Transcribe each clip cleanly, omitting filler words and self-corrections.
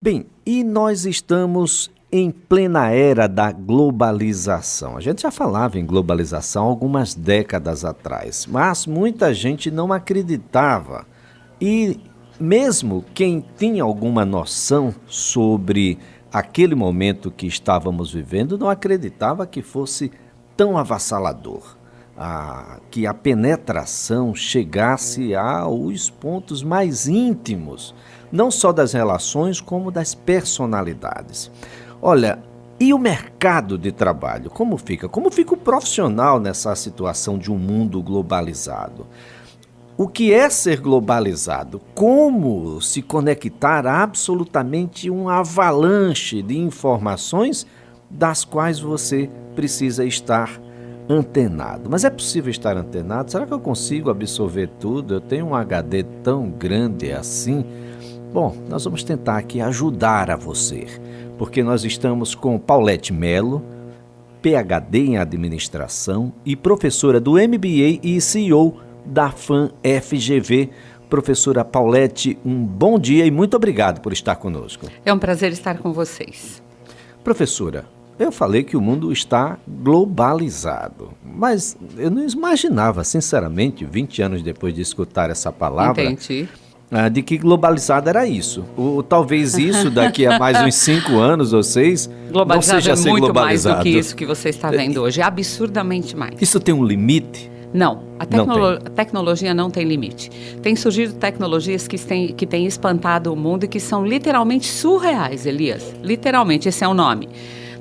Bem, e nós estamos em plena era da globalização. A gente já falava em globalização algumas décadas atrás, mas muita gente não acreditava. E mesmo quem tinha alguma noção sobre aquele momento que estávamos vivendo, não acreditava que fosse tão avassalador. Que a penetração chegasse aos pontos mais íntimos, não só das relações, como das personalidades. Olha, e o mercado de trabalho, como fica? Como fica o profissional nessa situação de um mundo globalizado? O que é ser globalizado? Como se conectar a absolutamente uma avalanche de informações das quais você precisa estar antenado. Mas é possível estar antenado? Será que eu consigo absorver tudo? Eu tenho um HD tão grande assim? Bom, nós vamos tentar aqui ajudar a você, porque nós estamos com Paulette Melo, PhD em administração e professora do MBA e CEO da FAM-FGV. Professora Paulette, um bom dia e muito obrigado por estar conosco. É um prazer estar com vocês. Professora, eu falei que o mundo está globalizado, mas eu não imaginava, sinceramente, 20 anos depois de escutar essa palavra, Entendi. De que globalizado era isso. Ou talvez isso daqui a mais uns 5 anos ou 6 não seja ser muito globalizado. mais do que isso que você está vendo hoje, é absurdamente mais. Isso tem um limite? Não, a tecnologia não tem limite. Tem surgido tecnologias que têm espantado o mundo e que são literalmente surreais, Elias. Literalmente, esse é o nome.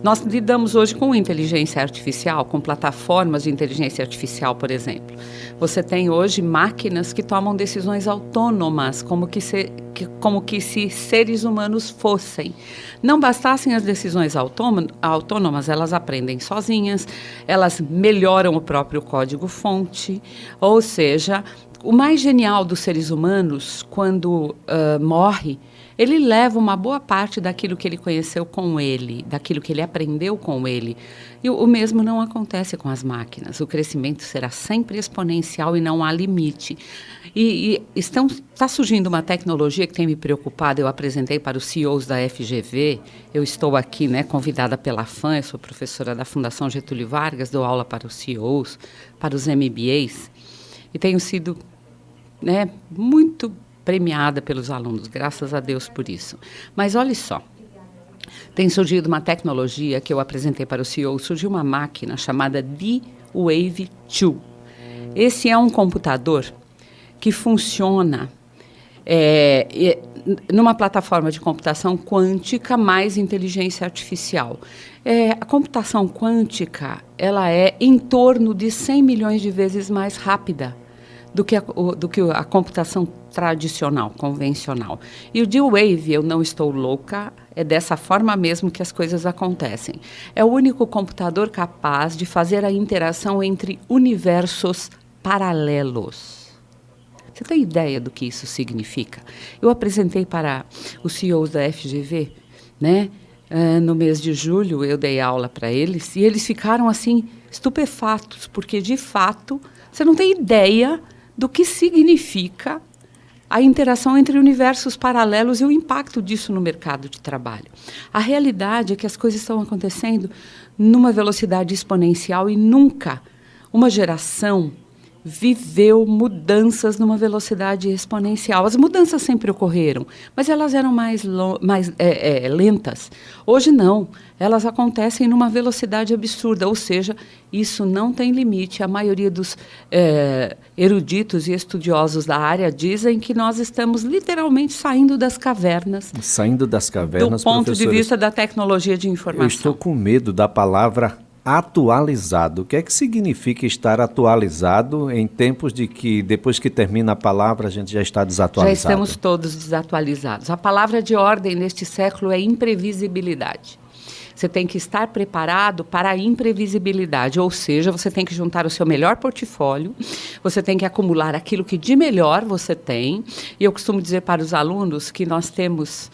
Nós lidamos hoje com inteligência artificial, com plataformas de inteligência artificial, por exemplo. Você tem hoje máquinas que tomam decisões autônomas, como que se seres humanos fossem. Não bastassem as decisões autônomas, elas aprendem sozinhas, elas melhoram o próprio código-fonte, ou seja, o mais genial dos seres humanos, quando morre, ele leva uma boa parte daquilo que ele conheceu com ele, daquilo que ele aprendeu com ele. E o mesmo não acontece com as máquinas. O crescimento será sempre exponencial e não há limite. Está surgindo uma tecnologia que tem me preocupado. Eu apresentei para os CEOs da FGV. Eu estou aqui, convidada pela FAM, eu sou professora da Fundação Getúlio Vargas, dou aula para os CEOs, para os MBAs. E tenho sido muito premiada pelos alunos, graças a Deus por isso. Mas olha só, tem surgido uma tecnologia que eu apresentei para o CEO, surgiu uma máquina chamada D-Wave 2. Esse é um computador que funciona numa plataforma de computação quântica mais inteligência artificial. A computação quântica, ela é em torno de 100 milhões de vezes mais rápida do que a computação tradicional, convencional. E o D-Wave, eu não estou louca, é dessa forma mesmo que as coisas acontecem. É o único computador capaz de fazer a interação entre universos paralelos. Você tem ideia do que isso significa? Eu apresentei para os CEOs da FGV, no mês de julho eu dei aula para eles, e eles ficaram assim estupefatos, porque de fato você não tem ideia do que significa a interação entre universos paralelos e o impacto disso no mercado de trabalho. A realidade é que as coisas estão acontecendo numa velocidade exponencial e nunca uma geração viveu mudanças numa velocidade exponencial. As mudanças sempre ocorreram, mas elas eram mais lentas. Hoje não, elas acontecem numa velocidade absurda, ou seja, isso não tem limite. A maioria dos eruditos e estudiosos da área dizem que nós estamos literalmente saindo das cavernas. Saindo das cavernas, do ponto de vista da tecnologia de informação. Eu estou com medo da palavra atualizado. O que é que significa estar atualizado em tempos de que, depois que termina a palavra, a gente já está desatualizado? Já estamos todos desatualizados. A palavra de ordem neste século é imprevisibilidade. Você tem que estar preparado para a imprevisibilidade, ou seja, você tem que juntar o seu melhor portfólio, você tem que acumular aquilo que de melhor você tem. E eu costumo dizer para os alunos que nós temos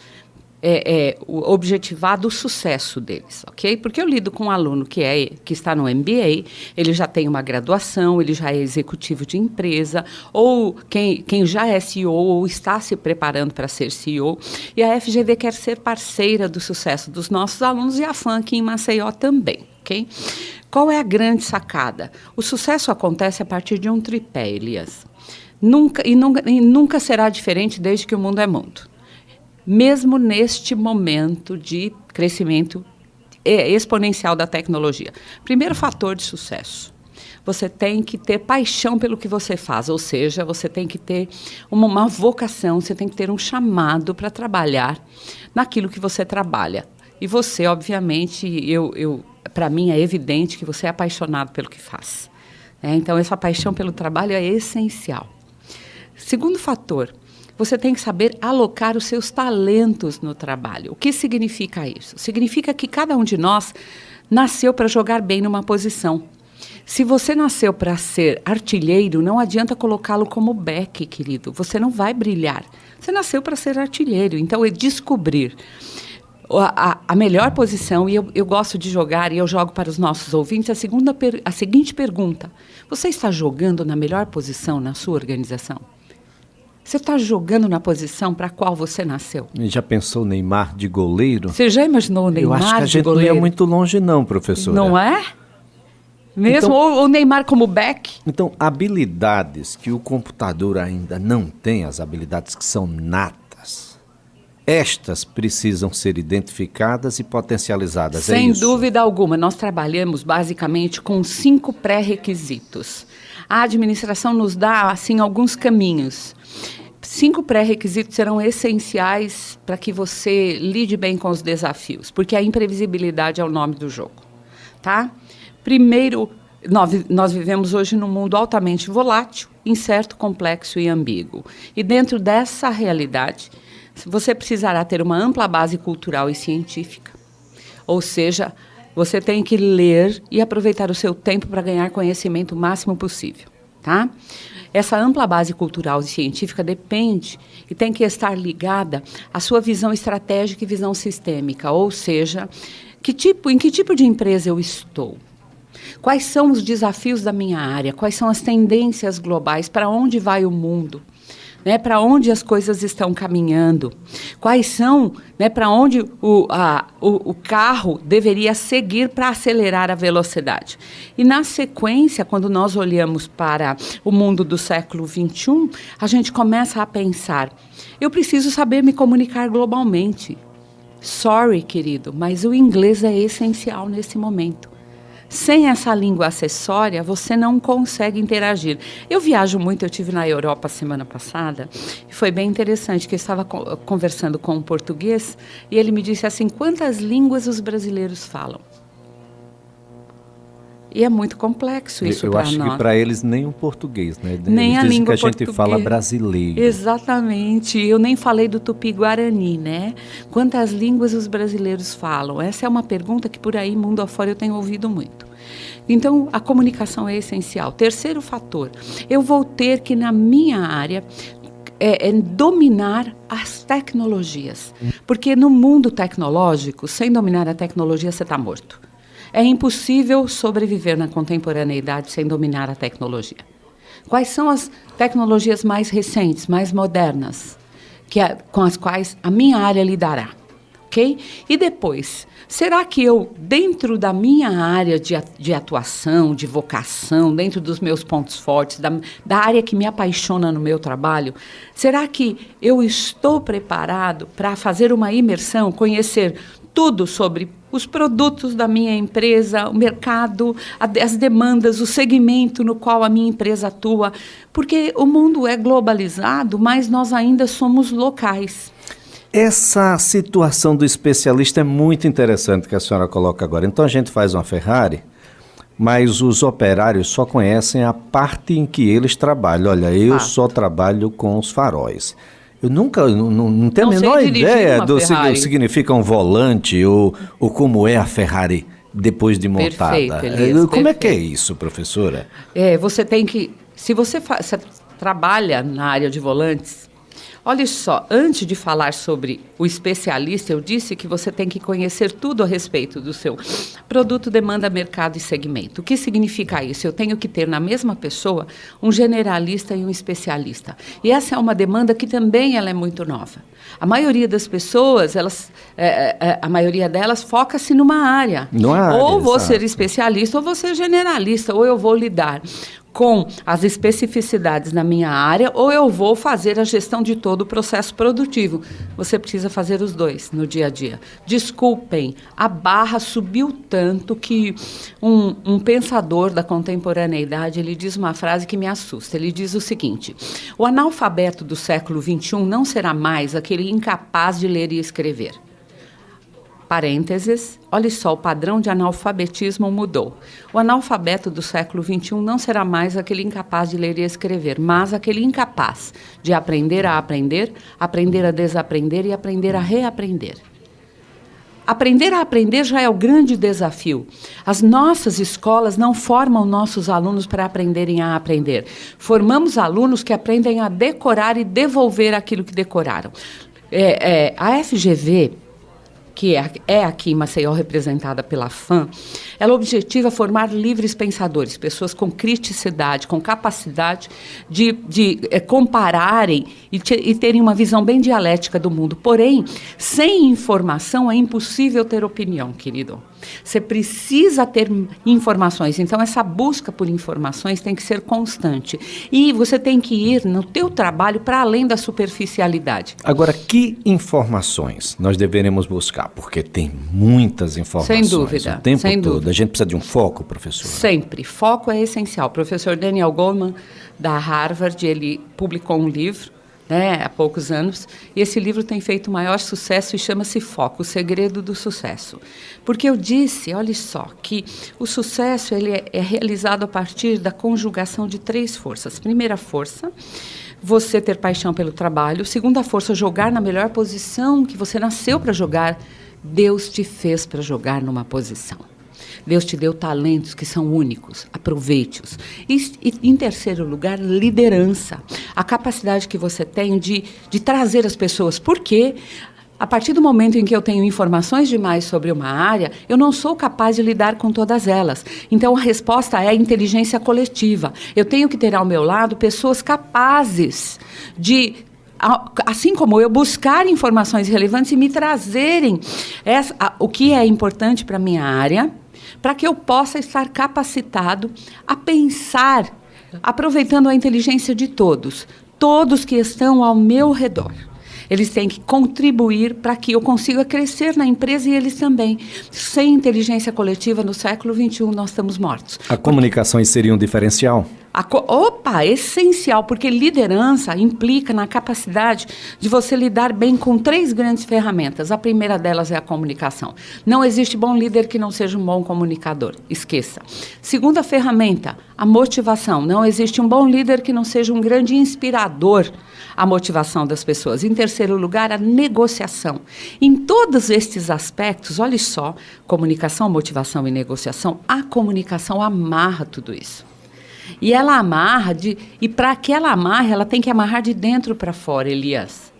objetivar do sucesso deles, ok? Porque eu lido com um aluno que está no MBA, ele já tem uma graduação, ele já é executivo de empresa, ou quem já é CEO ou está se preparando para ser CEO, e a FGV quer ser parceira do sucesso dos nossos alunos e a FAM aqui em Maceió também, ok? Qual é a grande sacada? O sucesso acontece a partir de um tripé, Elias. Nunca será diferente desde que o mundo é mundo. Mesmo neste momento de crescimento exponencial da tecnologia. Primeiro fator de sucesso. Você tem que ter paixão pelo que você faz, ou seja, você tem que ter uma vocação, você tem que ter um chamado para trabalhar naquilo que você trabalha. E você, obviamente, para mim é evidente que você é apaixonado pelo que faz. Então, essa paixão pelo trabalho é essencial. Segundo fator, você tem que saber alocar os seus talentos no trabalho. O que significa isso? Significa que cada um de nós nasceu para jogar bem numa posição. Se você nasceu para ser artilheiro, não adianta colocá-lo como back, querido. Você não vai brilhar. Você nasceu para ser artilheiro. Então, é descobrir a melhor posição, e eu gosto de jogar, e eu jogo para os nossos ouvintes, a seguinte pergunta. Você está jogando na melhor posição na sua organização? Você está jogando na posição para a qual você nasceu? E já pensou Neymar de goleiro? Você já imaginou o Neymar de goleiro? Eu acho que a gente não ia muito longe não, professora. Não é? Mesmo? Então, ou o Neymar como back? Então, habilidades que o computador ainda não tem, as habilidades que são natas, estas precisam ser identificadas e potencializadas. Sem dúvida alguma. Nós trabalhamos basicamente com 5 pré-requisitos. A administração nos dá, assim, alguns caminhos. 5 pré-requisitos serão essenciais para que você lide bem com os desafios, porque a imprevisibilidade é o nome do jogo, tá? Primeiro, nós vivemos hoje num mundo altamente volátil, incerto, complexo e ambíguo. E dentro dessa realidade, você precisará ter uma ampla base cultural e científica. Ou seja, você tem que ler e aproveitar o seu tempo para ganhar conhecimento o máximo possível, tá? Essa ampla base cultural e científica depende e tem que estar ligada à sua visão estratégica e visão sistêmica, ou seja, em que tipo de empresa eu estou? Quais são os desafios da minha área? Quais são as tendências globais? Para onde vai o mundo? Para onde as coisas estão caminhando? Quais são, para onde o carro deveria seguir para acelerar a velocidade? E, na sequência, quando nós olhamos para o mundo do século XXI, a gente começa a pensar, eu preciso saber me comunicar globalmente. Sorry, querido, mas o inglês é essencial nesse momento. Sem essa língua acessória, você não consegue interagir. Eu viajo muito, eu estive na Europa semana passada, e foi bem interessante, que eu estava conversando com um português, e ele me disse assim, quantas línguas os brasileiros falam? E é muito complexo isso para nós. Eu acho que para eles nem o português, né? Nem eles a língua que a gente fala brasileiro. Exatamente. Eu nem falei do Tupi-Guarani, né? Quantas línguas os brasileiros falam? Essa é uma pergunta que por aí, mundo afora, eu tenho ouvido muito. Então, a comunicação é essencial. Terceiro fator, eu vou ter que, na minha área, dominar as tecnologias. Porque no mundo tecnológico, sem dominar a tecnologia, você está morto. É impossível sobreviver na contemporaneidade sem dominar a tecnologia. Quais são as tecnologias mais recentes, mais modernas, com as quais a minha área lidará? Okay? E depois, será que eu, dentro da minha área de atuação, de vocação, dentro dos meus pontos fortes, da área que me apaixona no meu trabalho, será que eu estou preparado para fazer uma imersão, conhecer tudo sobre os produtos da minha empresa, o mercado, as demandas, o segmento no qual a minha empresa atua? Porque o mundo é globalizado, mas nós ainda somos locais. Essa situação do especialista é muito interessante que a senhora coloca agora. Então a gente faz uma Ferrari, mas os operários só conhecem a parte em que eles trabalham. Olha, eu só trabalho com os faróis. Eu nunca, não tenho a menor ideia do que significa um volante ou como é a Ferrari depois de montada. Perfeito, Elias, como é que é isso, professora? Você tem que, se você trabalha na área de volantes, Olha só, antes de falar sobre o especialista, eu disse que você tem que conhecer tudo a respeito do seu produto, demanda, mercado e segmento. O que significa isso? Eu tenho que ter na mesma pessoa um generalista e um especialista. E essa é uma demanda que também ela é muito nova. A maioria das pessoas, a maioria delas foca-se numa área. Ou vou ser especialista, ou vou ser generalista, ou eu vou lidar com as especificidades na minha área, ou eu vou fazer a gestão de todo o processo produtivo. Você precisa fazer os dois no dia a dia. Desculpem, a barra subiu tanto que um pensador da contemporaneidade, ele diz uma frase que me assusta. Ele diz o seguinte: o analfabeto do século XXI não será mais aquele incapaz de ler e escrever. Parênteses, olha só, o padrão de analfabetismo mudou. O analfabeto do século XXI não será mais aquele incapaz de ler e escrever, mas aquele incapaz de aprender a aprender, aprender a desaprender e aprender a reaprender. Aprender a aprender já é o grande desafio. As nossas escolas não formam nossos alunos para aprenderem a aprender. Formamos alunos que aprendem a decorar e devolver aquilo que decoraram. A FGV, que é aqui em Maceió representada pela FAM, ela objetiva formar livres pensadores, pessoas com criticidade, com capacidade de compararem e terem uma visão bem dialética do mundo. Porém, sem informação é impossível ter opinião, querido. Você precisa ter informações, então essa busca por informações tem que ser constante. E você tem que ir no teu trabalho para além da superficialidade. Agora, que informações nós deveremos buscar? Porque tem muitas informações. Sem dúvida. O tempo todo. A gente precisa de um foco, professor? Sempre. Foco é essencial. O professor Daniel Goleman, da Harvard, ele publicou um livro, há poucos anos, e esse livro tem feito o maior sucesso e chama-se Foco, o segredo do sucesso. Porque eu disse, olha só, que o sucesso ele é realizado a partir da conjugação de 3 forças. Primeira força, você ter paixão pelo trabalho. Segunda força, jogar na melhor posição que você nasceu para jogar. Deus te fez para jogar numa posição. Deus te deu talentos que são únicos, aproveite-os. E em terceiro lugar, liderança. A capacidade que você tem de trazer as pessoas. Porque a partir do momento em que eu tenho informações demais sobre uma área, eu não sou capaz de lidar com todas elas. Então, a resposta é a inteligência coletiva. Eu tenho que ter ao meu lado pessoas capazes de, assim como eu, buscar informações relevantes e me trazerem o que é importante para a minha área, para que eu possa estar capacitado a pensar, aproveitando a inteligência de todos que estão ao meu redor. Eles têm que contribuir para que eu consiga crescer na empresa e eles também. Sem inteligência coletiva, no século XXI, nós estamos mortos. A comunicação seria um diferencial? Essencial, porque liderança implica na capacidade de você lidar bem com 3 grandes ferramentas. A primeira delas é a comunicação. Não existe bom líder que não seja um bom comunicador. Esqueça. Segunda ferramenta, a motivação. Não existe um bom líder que não seja um grande inspirador à motivação das pessoas. Em terceiro lugar, a negociação. Em todos estes aspectos, olha só, comunicação, motivação e negociação, a comunicação amarra tudo isso. E ela amarra, e para que ela amarre, ela tem que amarrar de dentro para fora, Elias.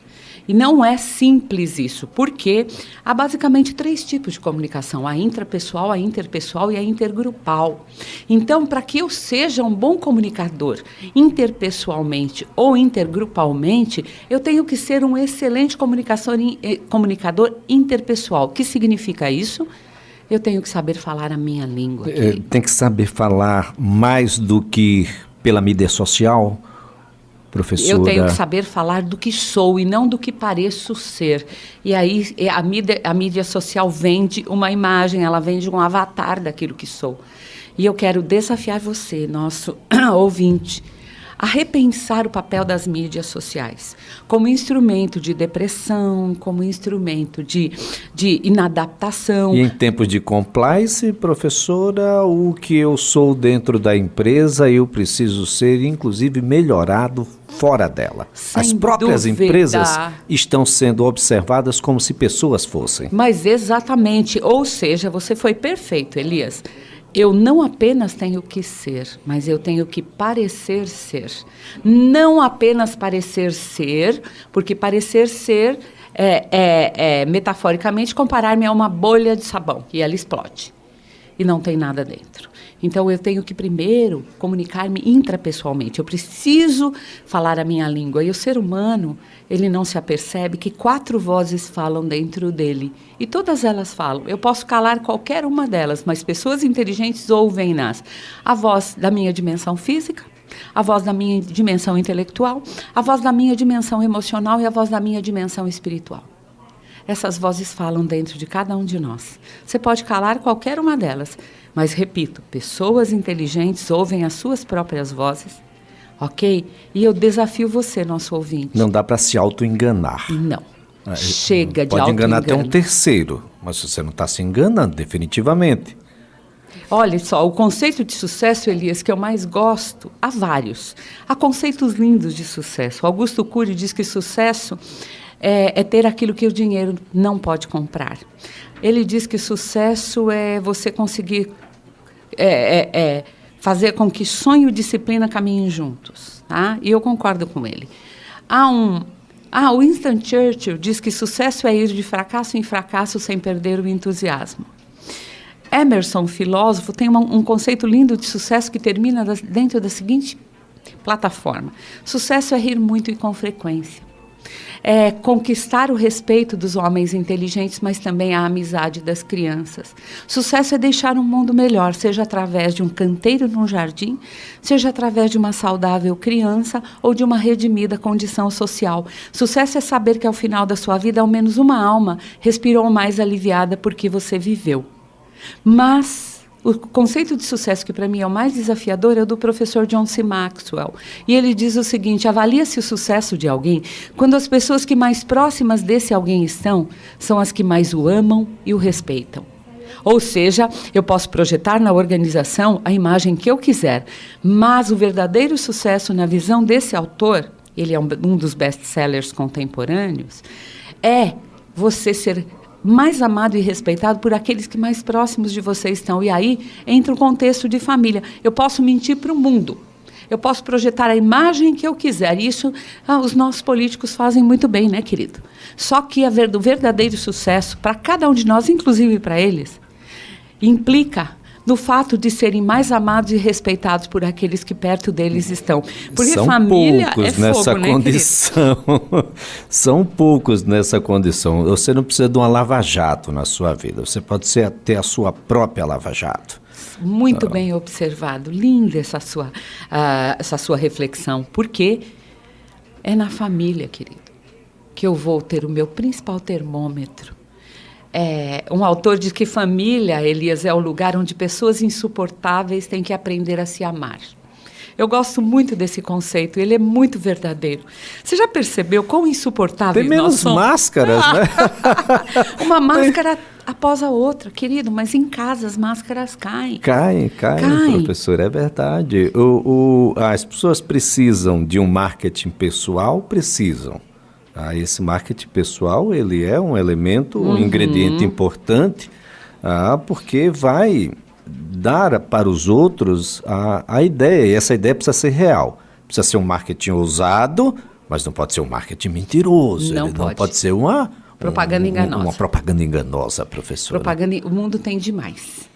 E não é simples isso, porque há basicamente 3 tipos de comunicação: a intrapessoal, a interpessoal e a intergrupal. Então, para que eu seja um bom comunicador interpessoalmente ou intergrupalmente, eu tenho que ser um excelente comunicador interpessoal. O que significa isso? Eu tenho que saber falar a minha língua. Tem que saber falar mais do que pela mídia social, professora? Eu tenho que saber falar do que sou e não do que pareço ser. E aí a mídia social vende uma imagem, ela vende um avatar daquilo que sou. E eu quero desafiar você, nosso ouvinte, a repensar o papel das mídias sociais como instrumento de depressão, como instrumento de inadaptação. E em tempos de compliance, professora, o que eu sou dentro da empresa, eu preciso ser, inclusive, melhorado fora dela. As próprias empresas estão sendo observadas como se pessoas fossem. Mas exatamente, ou seja, você foi perfeito, Elias. Eu não apenas tenho que ser, mas eu tenho que parecer ser. Não apenas parecer ser, porque parecer ser metaforicamente, comparar-me a uma bolha de sabão e ela explode. E não tem nada dentro. Então, eu tenho que primeiro comunicar-me intrapessoalmente. Eu preciso falar a minha língua. E o ser humano, ele não se apercebe que 4 vozes falam dentro dele. E todas elas falam. Eu posso calar qualquer uma delas, mas pessoas inteligentes ouvem-nas. A voz da minha dimensão física, a voz da minha dimensão intelectual, a voz da minha dimensão emocional e a voz da minha dimensão espiritual. Essas vozes falam dentro de cada um de nós. Você pode calar qualquer uma delas. Mas, repito, pessoas inteligentes ouvem as suas próprias vozes, ok? E eu desafio você, nosso ouvinte. Não dá para se auto-enganar. Não. Chega de auto-engano. Pode enganar até um terceiro, mas você não está se enganando, definitivamente. Olha só, o conceito de sucesso, Elias, que eu mais gosto, há vários. Há conceitos lindos de sucesso. Augusto Cury diz que sucesso é ter aquilo que o dinheiro não pode comprar. Ele diz que sucesso é você conseguir fazer com que sonho e disciplina caminhem juntos. Tá? E eu concordo com ele. O Winston Churchill diz que sucesso é ir de fracasso em fracasso sem perder o entusiasmo. Emerson, filósofo, tem um conceito lindo de sucesso que termina dentro da seguinte plataforma. Sucesso é rir muito e com frequência. É conquistar o respeito dos homens inteligentes, mas também a amizade das crianças. Sucesso é deixar um mundo melhor, seja através de um canteiro num jardim, seja através de uma saudável criança ou de uma redimida condição social. Sucesso é saber que ao final da sua vida, ao menos uma alma respirou mais aliviada porque você viveu. Mas o conceito de sucesso que para mim é o mais desafiador é o do professor John C. Maxwell. E ele diz o seguinte: avalia-se o sucesso de alguém quando as pessoas que mais próximas desse alguém estão são as que mais o amam e o respeitam. Ou seja, eu posso projetar na organização a imagem que eu quiser, mas o verdadeiro sucesso na visão desse autor, ele é um dos best-sellers contemporâneos, é você ser mais amado e respeitado por aqueles que mais próximos de você estão. E aí entra o contexto de família. Eu posso mentir para o mundo. Eu posso projetar a imagem que eu quiser. E isso os nossos políticos fazem muito bem, né, querido? Só que o verdadeiro sucesso, para cada um de nós, inclusive para eles, implica no fato de serem mais amados e respeitados por aqueles que perto deles estão. Porque São família poucos é fogo, nessa né, condição. São poucos nessa condição. Você não precisa de uma lava-jato na sua vida. Você pode ter a sua própria lava-jato. Muito bem observado. Linda essa sua reflexão. Porque é na família, querido, que eu vou ter o meu principal termômetro. Um autor diz que família, Elias, é o lugar onde pessoas insuportáveis têm que aprender a se amar. Eu gosto muito desse conceito, ele é muito verdadeiro. Você já percebeu quão insuportáveis Tem menos nós somos? máscaras, né? Uma máscara após a outra, querido, mas em casa as máscaras caem. Caem, professor, é verdade. As pessoas precisam de um marketing pessoal, precisam. Esse marketing pessoal, ele é um elemento, um ingrediente importante, porque vai dar para os outros a ideia, e essa ideia precisa ser real. Precisa ser um marketing ousado, mas não pode ser um marketing mentiroso. Não pode ser uma propaganda enganosa. Uma propaganda enganosa, professora. O mundo tem demais.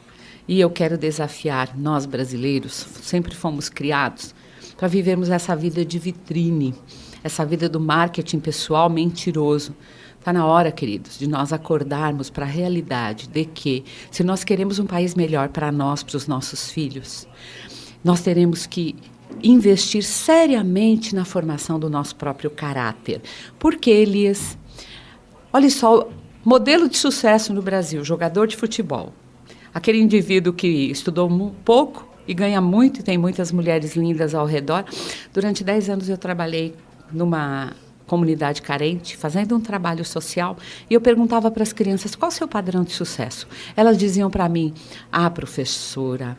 E eu quero desafiar, nós brasileiros, sempre fomos criados para vivermos essa vida de vitrine, essa vida do marketing pessoal mentiroso. Está na hora, queridos, de nós acordarmos para a realidade de que, se nós queremos um país melhor para nós, para os nossos filhos, nós teremos que investir seriamente na formação do nosso próprio caráter. Porque, Elias, olha só, modelo de sucesso no Brasil, jogador de futebol. Aquele indivíduo que estudou pouco e ganha muito, e tem muitas mulheres lindas ao redor. Durante 10 anos eu trabalhei numa comunidade carente, fazendo um trabalho social, e eu perguntava para as crianças, qual é o seu padrão de sucesso? Elas diziam para mim, professora,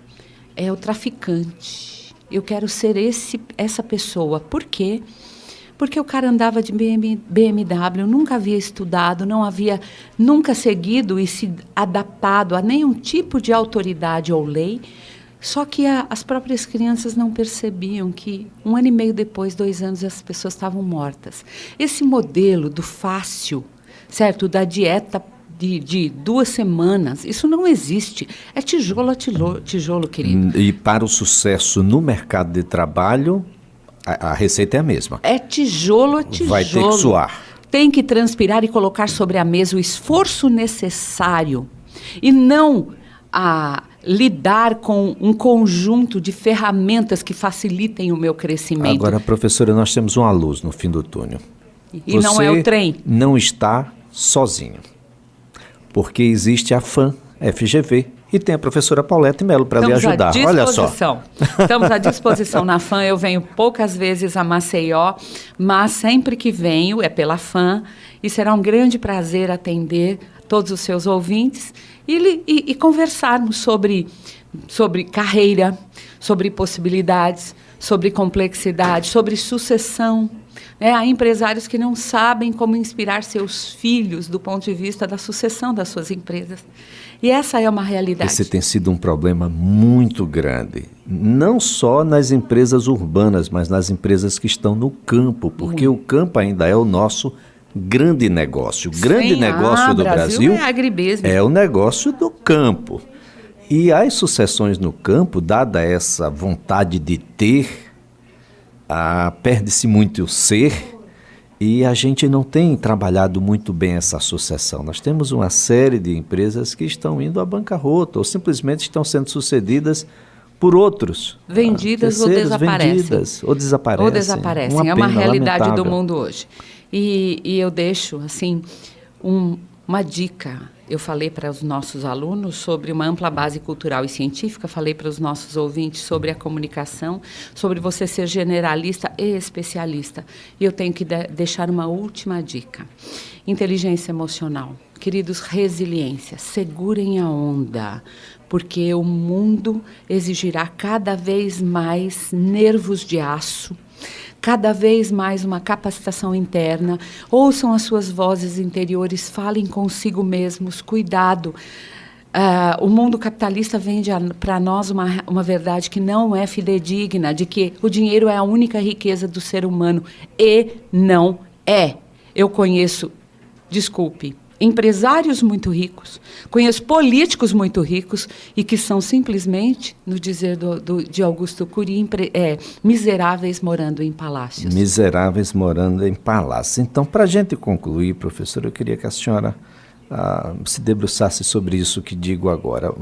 é o traficante, eu quero ser essa pessoa. Por quê? Porque o cara andava de BMW, nunca havia estudado, não havia nunca seguido e se adaptado a nenhum tipo de autoridade ou lei. Só que as próprias crianças não percebiam que 1 ano e meio depois, 2 anos, as pessoas estavam mortas. Esse modelo do fácil, certo? Da dieta de 2 semanas, isso não existe. É tijolo a tijolo, querido. E para o sucesso no mercado de trabalho, a receita é a mesma. É tijolo a tijolo. Vai ter que suar. Tem que transpirar e colocar sobre a mesa o esforço necessário. E não lidar com um conjunto de ferramentas que facilitem o meu crescimento. Agora, professora, nós temos uma luz no fim do túnel. E não é o trem. Não está sozinho. Porque existe a FAM FGV e tem a professora Paulette Melo para lhe ajudar. Olha só. Estamos à disposição na FAM. Eu venho poucas vezes a Maceió, mas sempre que venho é pela FAM e será um grande prazer atender todos os seus ouvintes e conversarmos sobre carreira, sobre possibilidades, sobre complexidade, sobre sucessão. Há empresários que não sabem como inspirar seus filhos do ponto de vista da sucessão das suas empresas. E essa é uma realidade. Esse tem sido um problema muito grande, não só nas empresas urbanas, mas nas empresas que estão no campo, porque o campo ainda é o nosso grande negócio. O grande negócio do Brasil é agribismo. É o negócio do campo. E as sucessões no campo, dada essa vontade de ter, perde-se muito o ser e a gente não tem trabalhado muito bem essa sucessão. Nós temos uma série de empresas que estão indo à bancarrota ou simplesmente estão sendo sucedidas por outros. Vendidas ou desaparecem. Vendidas ou desaparecem. É uma realidade do mundo hoje. E eu deixo, assim, uma dica. Eu falei para os nossos alunos sobre uma ampla base cultural e científica, falei para os nossos ouvintes sobre a comunicação, sobre você ser generalista e especialista. E eu tenho que deixar uma última dica. Inteligência emocional. Queridos, resiliência. Segurem a onda, porque o mundo exigirá cada vez mais nervos de aço, cada vez mais uma capacitação interna. Ouçam as suas vozes interiores, falem consigo mesmos, cuidado. O mundo capitalista vende para nós uma verdade que não é fidedigna, de que o dinheiro é a única riqueza do ser humano. E não é. Eu conheço, desculpe, empresários muito ricos, conheço políticos muito ricos e que são simplesmente, no dizer de Augusto Cury, miseráveis morando em palácios. Miseráveis morando em palácios. Então, para a gente concluir, professora, eu queria que a senhora se debruçasse sobre isso que digo agora.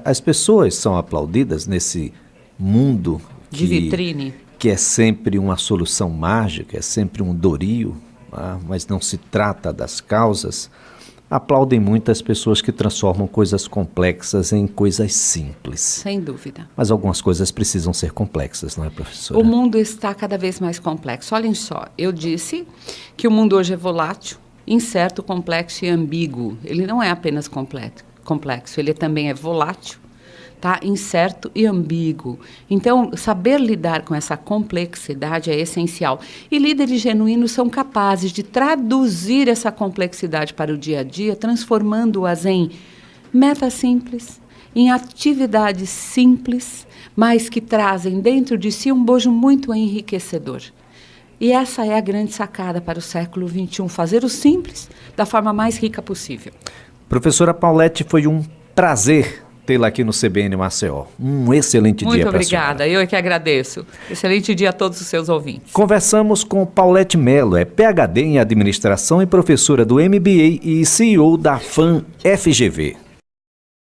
As pessoas são aplaudidas nesse mundo de vitrine, que é sempre uma solução mágica, é sempre um Doril, mas não se trata das causas. Aplaudem muito as pessoas que transformam coisas complexas em coisas simples. Sem dúvida. Mas algumas coisas precisam ser complexas, não é, professora? O mundo está cada vez mais complexo. Olhem só, eu disse que o mundo hoje é volátil, incerto, complexo e ambíguo. Ele não é apenas complexo, ele também é volátil, tá? Incerto e ambíguo. Então, saber lidar com essa complexidade é essencial. E líderes genuínos são capazes de traduzir essa complexidade para o dia a dia, transformando-as em metas simples, em atividades simples, mas que trazem dentro de si um bojo muito enriquecedor. E essa é a grande sacada para o século XXI, fazer o simples da forma mais rica possível. Professora Paulette, foi um prazer tê-la aqui no CBN Maceió. Um excelente dia para a senhora. Muito obrigada, eu é que agradeço. Excelente dia a todos os seus ouvintes. Conversamos com Paulette Melo, PhD em Administração e professora do MBA e CEO da FAM FGV.